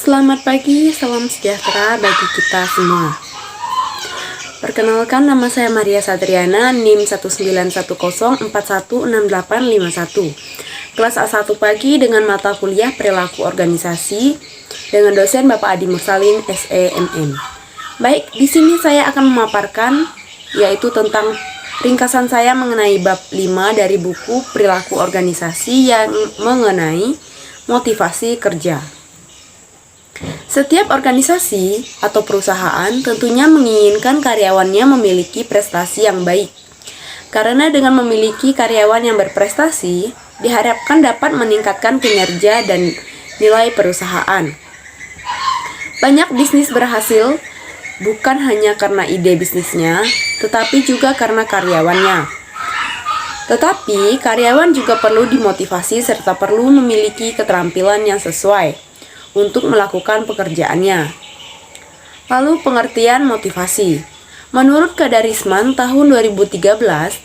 Selamat pagi, salam sejahtera bagi kita semua. Perkenalkan, nama saya Maria Satriana, NIM 1910416851. Kelas A1 pagi dengan mata kuliah Perilaku Organisasi dengan dosen Bapak Adi Mursalin, SEMM. Baik, di sini saya akan memaparkan yaitu tentang ringkasan saya mengenai bab 5 dari buku Perilaku Organisasi yang mengenai motivasi kerja. Setiap organisasi atau perusahaan tentunya menginginkan karyawannya memiliki prestasi yang baik. Karena dengan memiliki karyawan yang berprestasi, diharapkan dapat meningkatkan kinerja dan nilai perusahaan. Banyak bisnis berhasil bukan hanya karena ide bisnisnya, tetapi juga karena karyawannya. Tetapi karyawan juga perlu dimotivasi serta perlu memiliki keterampilan yang sesuai untuk melakukan pekerjaannya. Lalu pengertian motivasi. Menurut Kadarisman tahun 2013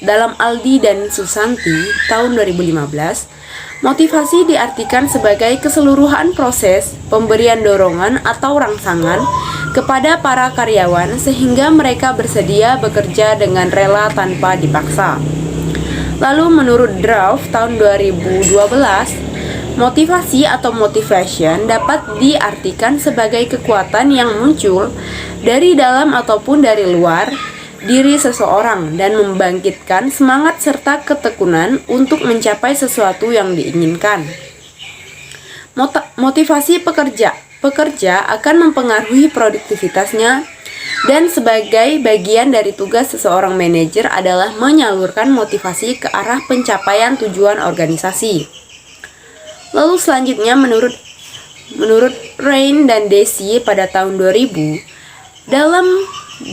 dalam Aldi dan Susanti tahun 2015, motivasi diartikan sebagai keseluruhan proses pemberian dorongan atau rangsangan kepada para karyawan sehingga mereka bersedia bekerja dengan rela tanpa dipaksa. Lalu menurut Draft tahun 2012, motivasi atau motivation dapat diartikan sebagai kekuatan yang muncul dari dalam ataupun dari luar diri seseorang dan membangkitkan semangat serta ketekunan untuk mencapai sesuatu yang diinginkan. Motivasi pekerja akan mempengaruhi produktivitasnya dan sebagai bagian dari tugas seseorang manajer adalah menyalurkan motivasi ke arah pencapaian tujuan organisasi. Lalu selanjutnya menurut Rain dan Desi pada tahun 2000, dalam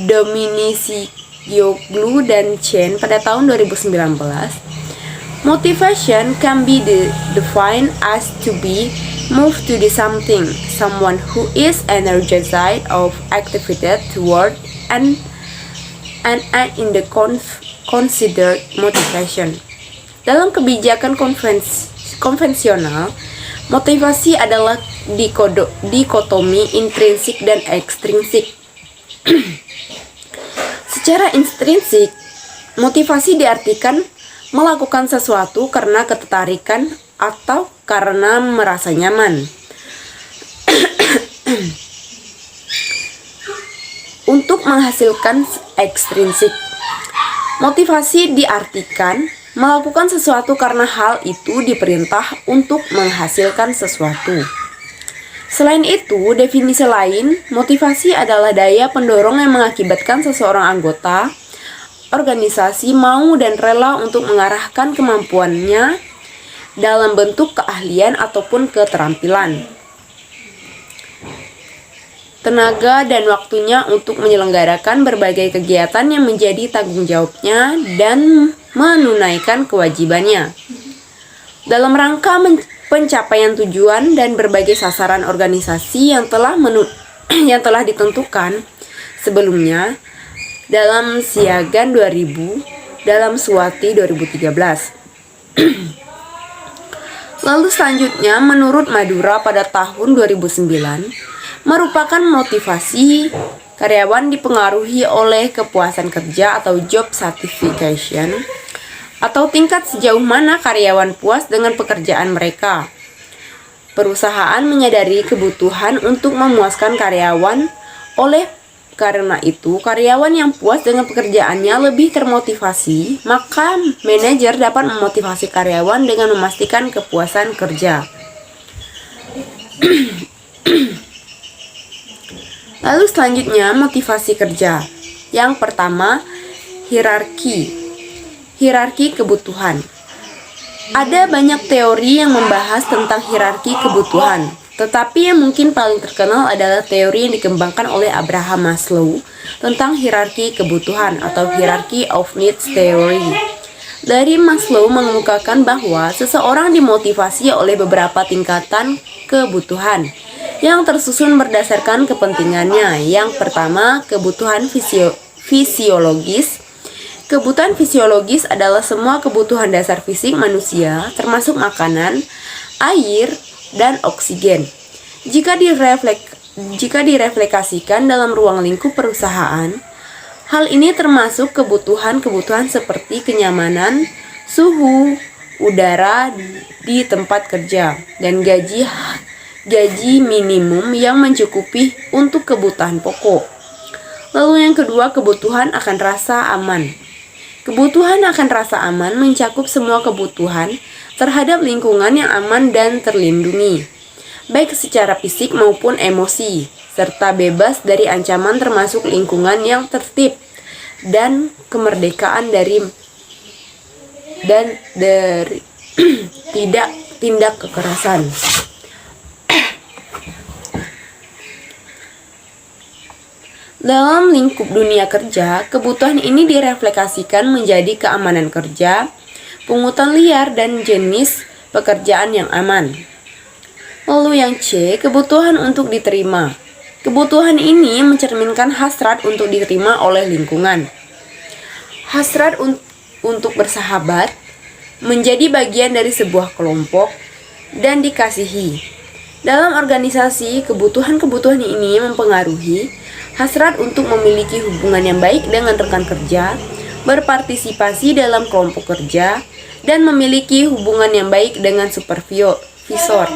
Dominici-Gioglu dan Chen pada tahun 2019, motivation can be defined as to be moved to do something, someone who is energized of activity toward and in the considered motivation. Dalam kebijakan konvensional, motivasi adalah dikotomi intrinsik dan ekstrinsik. Secara intrinsik, motivasi diartikan melakukan sesuatu karena ketertarikan atau karena merasa nyaman. Untuk menghasilkan ekstrinsik, motivasi diartikan melakukan sesuatu karena hal itu diperintah untuk menghasilkan sesuatu. Selain itu, definisi lain, motivasi adalah daya pendorong yang mengakibatkan seseorang anggota organisasi mau dan rela untuk mengarahkan kemampuannya dalam bentuk keahlian ataupun keterampilan, tenaga dan waktunya untuk menyelenggarakan berbagai kegiatan yang menjadi tanggung jawabnya dan menunaikan kewajibannya. Dalam rangka pencapaian tujuan dan berbagai sasaran organisasi yang telah ditentukan sebelumnya dalam Siagan 2000 dalam Suwati 2013. Lalu selanjutnya menurut Madura pada tahun 2009 merupakan motivasi karyawan dipengaruhi oleh kepuasan kerja atau job satisfaction atau tingkat sejauh mana karyawan puas dengan pekerjaan mereka. Perusahaan menyadari kebutuhan untuk memuaskan karyawan, oleh karena itu karyawan yang puas dengan pekerjaannya lebih termotivasi, maka manajer dapat memotivasi karyawan dengan memastikan kepuasan kerja. Lalu selanjutnya motivasi kerja. Yang pertama, hierarki kebutuhan. Ada banyak teori yang membahas tentang hierarki kebutuhan, tetapi yang mungkin paling terkenal adalah teori yang dikembangkan oleh Abraham Maslow tentang hierarki kebutuhan atau hierarchy of needs theory. Dari Maslow mengemukakan bahwa seseorang dimotivasi oleh beberapa tingkatan kebutuhan yang tersusun berdasarkan kepentingannya. Yang pertama, kebutuhan fisiologis. Kebutuhan fisiologis adalah semua kebutuhan dasar fisik manusia, termasuk makanan, air, dan oksigen. Jika direfleksikan dalam ruang lingkup perusahaan, hal ini termasuk kebutuhan-kebutuhan seperti kenyamanan, suhu, udara di tempat kerja, dan gaji minimum yang mencukupi untuk kebutuhan pokok. Lalu yang kedua, kebutuhan akan rasa aman. Kebutuhan akan rasa aman mencakup semua kebutuhan terhadap lingkungan yang aman dan terlindungi, baik secara fisik maupun emosi, serta bebas dari ancaman termasuk lingkungan yang tertib dan kemerdekaan dari tidak tindak kekerasan. Dalam lingkup dunia kerja, kebutuhan ini direfleksikan menjadi keamanan kerja, pungutan liar, dan jenis pekerjaan yang aman. Lalu yang C, kebutuhan untuk diterima. Kebutuhan ini mencerminkan hasrat untuk diterima oleh lingkungan. Hasrat untuk bersahabat, menjadi bagian dari sebuah kelompok, dan dikasihi. Dalam organisasi, kebutuhan-kebutuhan ini mempengaruhi hasrat untuk memiliki hubungan yang baik dengan rekan kerja, berpartisipasi dalam kelompok kerja, dan memiliki hubungan yang baik dengan supervisor.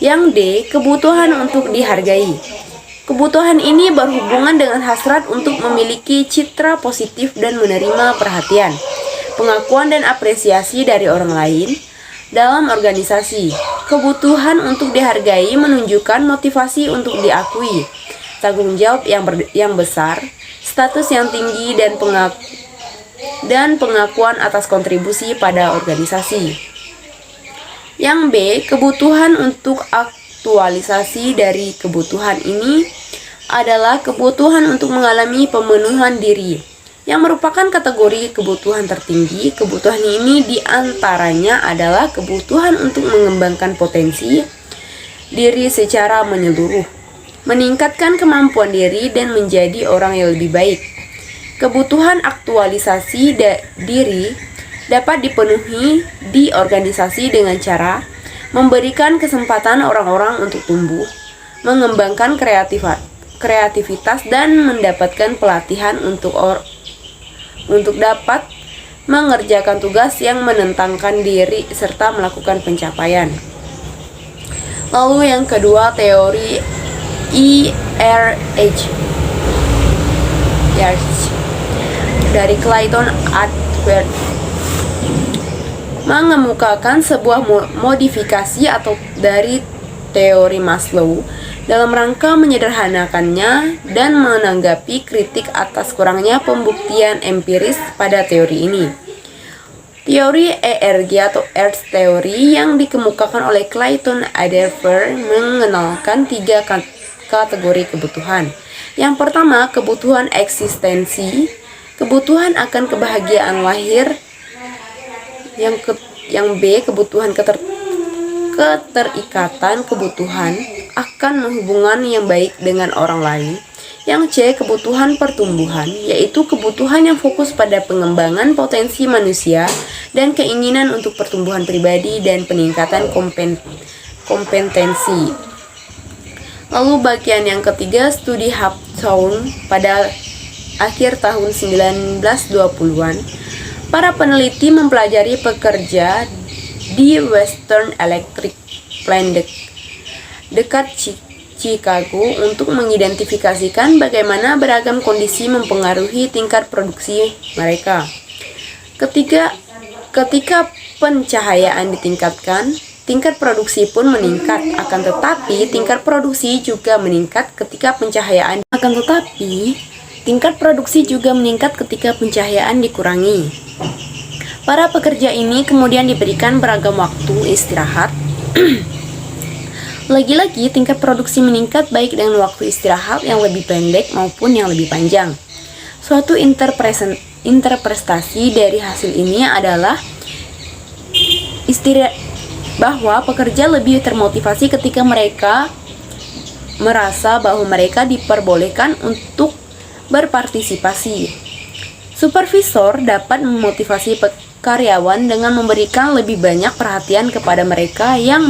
Yang D, kebutuhan untuk dihargai. Kebutuhan ini berhubungan dengan hasrat untuk memiliki citra positif dan menerima perhatian, pengakuan, dan apresiasi dari orang lain dalam organisasi. Kebutuhan untuk dihargai menunjukkan motivasi untuk diakui, tanggung jawab yang besar, status yang tinggi, dan pengakuan atas kontribusi pada organisasi. Yang B, kebutuhan untuk aktualisasi. Dari kebutuhan ini adalah kebutuhan untuk mengalami pemenuhan diri, yang merupakan kategori kebutuhan tertinggi. Kebutuhan ini diantaranya adalah kebutuhan untuk mengembangkan potensi diri secara menyeluruh, meningkatkan kemampuan diri, dan menjadi orang yang lebih baik. Kebutuhan aktualisasi diri dapat dipenuhi di organisasi dengan cara memberikan kesempatan orang-orang untuk tumbuh, mengembangkan kreativitas, dan mendapatkan pelatihan untuk dapat mengerjakan tugas yang menentangkan diri serta melakukan pencapaian. Lalu yang kedua, teori ERH dari Clayton Atwood mengemukakan sebuah modifikasi atau dari teori Maslow dalam rangka menyederhanakannya dan menanggapi kritik atas kurangnya pembuktian empiris pada teori ini. Teori ERG atau Earth Theory yang dikemukakan oleh Clayton Atwood mengenalkan 3 kategori kebutuhan. Yang pertama, kebutuhan eksistensi, kebutuhan akan kebahagiaan lahir. Yang B, kebutuhan keterikatan, kebutuhan akan hubungan yang baik dengan orang lain. Yang C, kebutuhan pertumbuhan, yaitu kebutuhan yang fokus pada pengembangan potensi manusia dan keinginan untuk pertumbuhan pribadi dan peningkatan kompetensi. Lalu bagian yang ketiga, studi Hawthorne pada akhir tahun 1920-an. Para peneliti mempelajari pekerja di Western Electric Plant dekat Chicago untuk mengidentifikasikan bagaimana beragam kondisi mempengaruhi tingkat produksi mereka. Ketika pencahayaan ditingkatkan, tingkat produksi pun meningkat. Akan tetapi, tingkat produksi juga meningkat ketika pencahayaan dikurangi. Para pekerja ini kemudian diberikan beragam waktu istirahat. Lagi-lagi, tingkat produksi meningkat baik dengan waktu istirahat yang lebih pendek maupun yang lebih panjang. Suatu interpretasi dari hasil ini adalah bahwa pekerja lebih termotivasi ketika mereka merasa bahwa mereka diperbolehkan untuk berpartisipasi. Supervisor dapat memotivasi karyawan dengan memberikan lebih banyak perhatian kepada mereka yang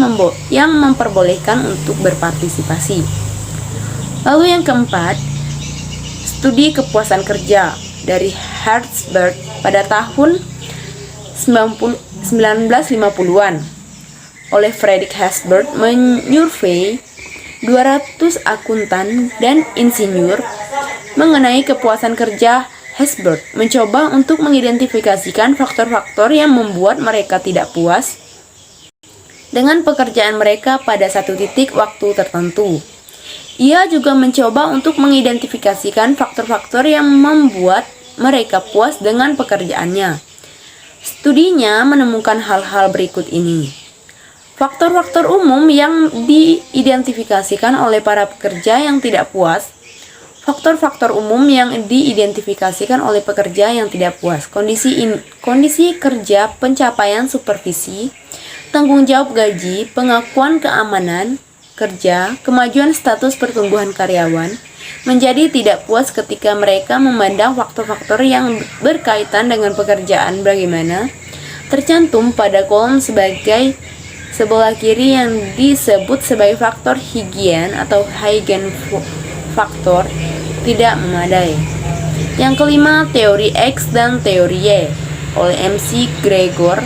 memperbolehkan untuk berpartisipasi. Lalu yang keempat, studi kepuasan kerja dari Hertzberg pada tahun 1950-an oleh Frederick Hertzberg menyurvei 200 akuntan dan insinyur mengenai kepuasan kerja. Hertzberg mencoba untuk mengidentifikasikan faktor-faktor yang membuat mereka tidak puas dengan pekerjaan mereka pada satu titik waktu tertentu. Ia juga mencoba untuk mengidentifikasikan faktor-faktor yang membuat mereka puas dengan pekerjaannya. Studinya menemukan hal-hal berikut ini. Faktor-faktor umum yang diidentifikasikan oleh para pekerja yang tidak puas. Faktor-faktor umum yang diidentifikasikan oleh pekerja yang tidak puas. Kondisi kerja, pencapaian supervisi, tanggung jawab gaji, pengakuan keamanan kerja, kemajuan status pertumbuhan karyawan, menjadi tidak puas ketika mereka memandang faktor-faktor yang berkaitan dengan pekerjaan bagaimana tercantum pada kolom sebelah kiri yang disebut sebagai faktor higien atau hygiene faktor tidak memadai. Yang kelima, teori X dan teori Y oleh MC Gregor.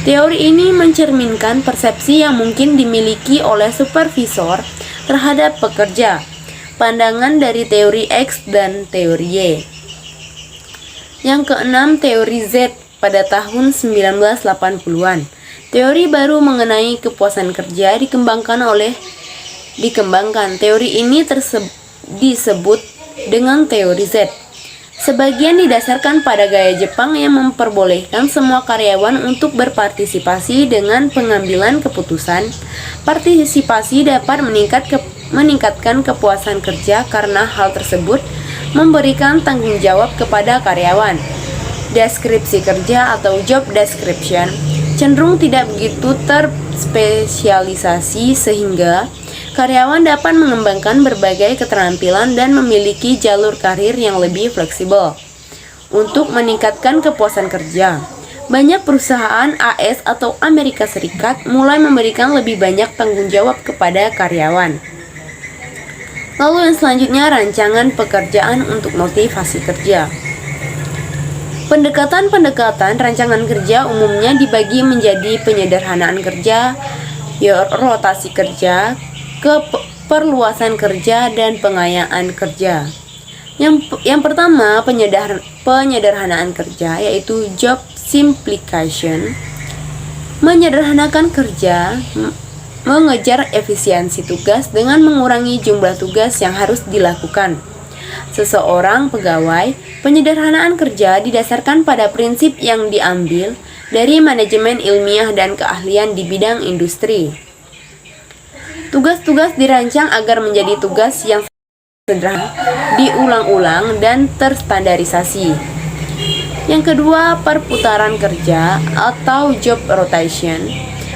Teori ini mencerminkan persepsi yang mungkin dimiliki oleh supervisor terhadap pekerja. Pandangan dari teori X dan teori Y. Yang keenam, teori Z pada tahun 1980-an. Teori baru mengenai kepuasan kerja dikembangkan. Teori ini disebut dengan teori Z. Sebagian didasarkan pada gaya Jepang yang memperbolehkan semua karyawan untuk berpartisipasi dengan pengambilan keputusan. Partisipasi dapat meningkatkan kepuasan kerja karena hal tersebut memberikan tanggung jawab kepada karyawan. Deskripsi kerja atau job description cenderung tidak begitu terspesialisasi sehingga karyawan dapat mengembangkan berbagai keterampilan dan memiliki jalur karir yang lebih fleksibel. Untuk meningkatkan kepuasan kerja, banyak perusahaan AS atau Amerika Serikat mulai memberikan lebih banyak tanggung jawab kepada karyawan. Lalu yang selanjutnya, rancangan pekerjaan untuk motivasi kerja. Pendekatan rancangan kerja umumnya dibagi menjadi penyederhanaan kerja, rotasi kerja, perluasan kerja, dan pengayaan kerja. Yang pertama, penyederhanaan kerja, yaitu job simplification. Menyederhanakan kerja, mengejar efisiensi tugas dengan mengurangi jumlah tugas yang harus dilakukan. Seseorang pegawai, penyederhanaan kerja didasarkan pada prinsip yang diambil dari manajemen ilmiah dan keahlian di bidang industri. Tugas-tugas dirancang agar menjadi tugas yang sederhana, diulang-ulang, dan terstandarisasi. Yang kedua, perputaran kerja atau job rotation.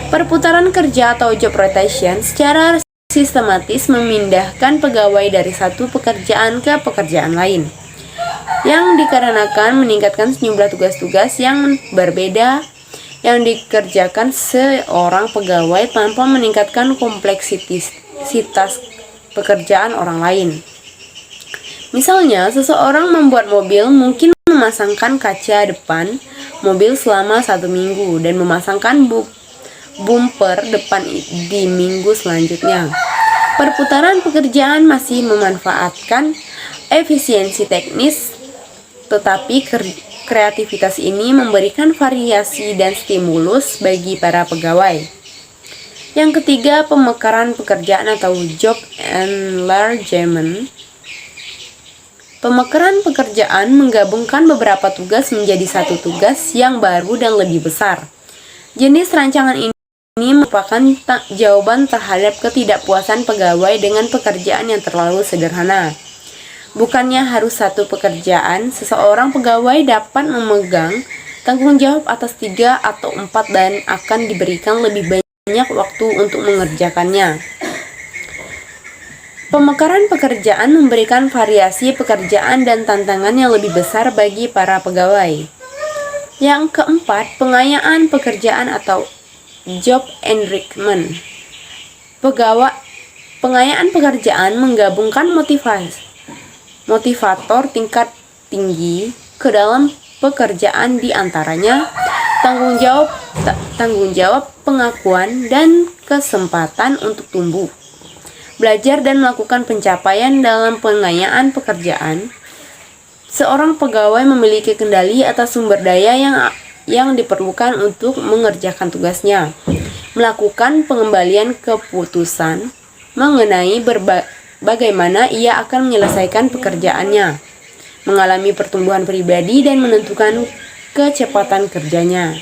Perputaran kerja atau job rotation secara sistematis memindahkan pegawai dari satu pekerjaan ke pekerjaan lain, yang dikarenakan meningkatkan jumlah tugas-tugas yang berbeda yang dikerjakan seorang pegawai tanpa meningkatkan kompleksitas pekerjaan orang lain. Misalnya, seseorang membuat mobil mungkin memasangkan kaca depan mobil selama 1 minggu dan memasangkan bumper depan di minggu selanjutnya. Perputaran pekerjaan masih memanfaatkan efisiensi teknis, tetapi kreativitas ini memberikan variasi dan stimulus bagi para pegawai. Yang ketiga, pemekaran pekerjaan atau job enlargement. Pemekaran pekerjaan menggabungkan beberapa tugas menjadi satu tugas yang baru dan lebih besar. Jenis rancangan ini merupakan jawaban terhadap ketidakpuasan pegawai dengan pekerjaan yang terlalu sederhana. Bukannya harus satu pekerjaan, seseorang pegawai dapat memegang tanggung jawab atas 3 atau 4 dan akan diberikan lebih banyak waktu untuk mengerjakannya. Pemekaran pekerjaan memberikan variasi pekerjaan dan tantangan yang lebih besar bagi para pegawai. Yang keempat, pengayaan pekerjaan atau job enrichment. Pengayaan pekerjaan menggabungkan motivator tingkat tinggi ke dalam pekerjaan, di antaranya tanggung jawab, pengakuan, dan kesempatan untuk tumbuh, belajar, dan melakukan pencapaian. Dalam pengayaan pekerjaan, seorang pegawai memiliki kendali atas sumber daya yang diperlukan untuk mengerjakan tugasnya, melakukan pengembalian keputusan mengenai bagaimana ia akan menyelesaikan pekerjaannya, mengalami pertumbuhan pribadi, dan menentukan kecepatan kerjanya.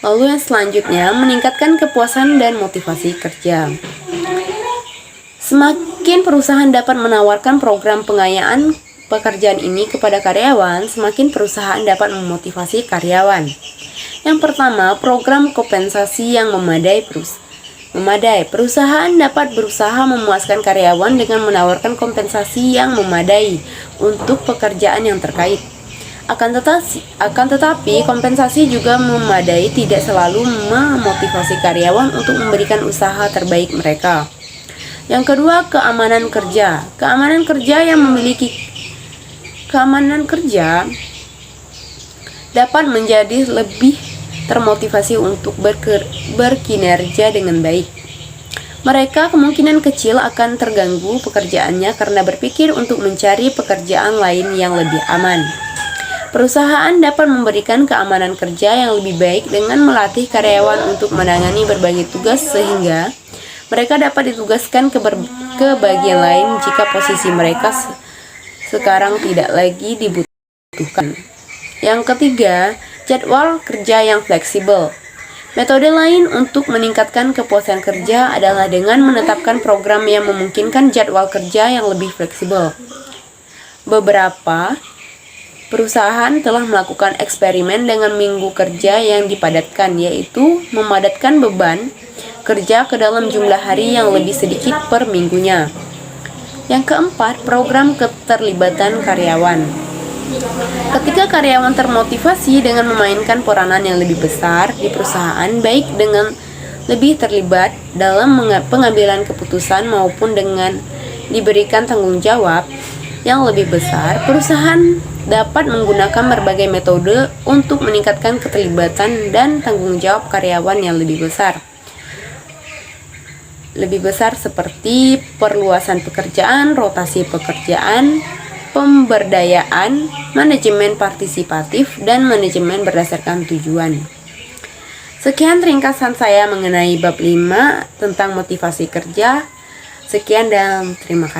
Lalu yang selanjutnya, meningkatkan kepuasan dan motivasi kerja. Semakin perusahaan dapat menawarkan program pengayaan pekerjaan ini kepada karyawan, semakin perusahaan dapat memotivasi karyawan. Yang pertama, program kompensasi yang memadai. Perusahaan dapat berusaha memuaskan karyawan dengan menawarkan kompensasi yang memadai untuk pekerjaan yang terkait. Akan tetapi, kompensasi juga memadai tidak selalu memotivasi karyawan untuk memberikan usaha terbaik mereka. Yang kedua, keamanan kerja. Keamanan kerja dapat menjadi lebih termotivasi untuk berkinerja dengan baik. Mereka kemungkinan kecil akan terganggu pekerjaannya karena berpikir untuk mencari pekerjaan lain yang lebih aman. Perusahaan dapat memberikan keamanan kerja yang lebih baik dengan melatih karyawan untuk menangani berbagai tugas, sehingga mereka dapat ditugaskan ke bagian lain jika posisi mereka sekarang tidak lagi dibutuhkan. Yang ketiga, jadwal kerja yang fleksibel. Metode lain untuk meningkatkan kepuasan kerja adalah dengan menetapkan program yang memungkinkan jadwal kerja yang lebih fleksibel. Beberapa perusahaan telah melakukan eksperimen dengan minggu kerja yang dipadatkan, yaitu memadatkan beban kerja ke dalam jumlah hari yang lebih sedikit per minggunya. Yang keempat, program keterlibatan karyawan. Ketika karyawan termotivasi dengan memainkan peranan yang lebih besar di perusahaan, baik dengan lebih terlibat dalam pengambilan keputusan maupun dengan diberikan tanggung jawab yang lebih besar, perusahaan dapat menggunakan berbagai metode untuk meningkatkan keterlibatan dan tanggung jawab karyawan yang lebih besar. Seperti perluasan pekerjaan, rotasi pekerjaan, pemberdayaan, manajemen partisipatif, dan manajemen berdasarkan tujuan. Sekian ringkasan saya mengenai bab 5 tentang motivasi kerja. Sekian dan terima kasih.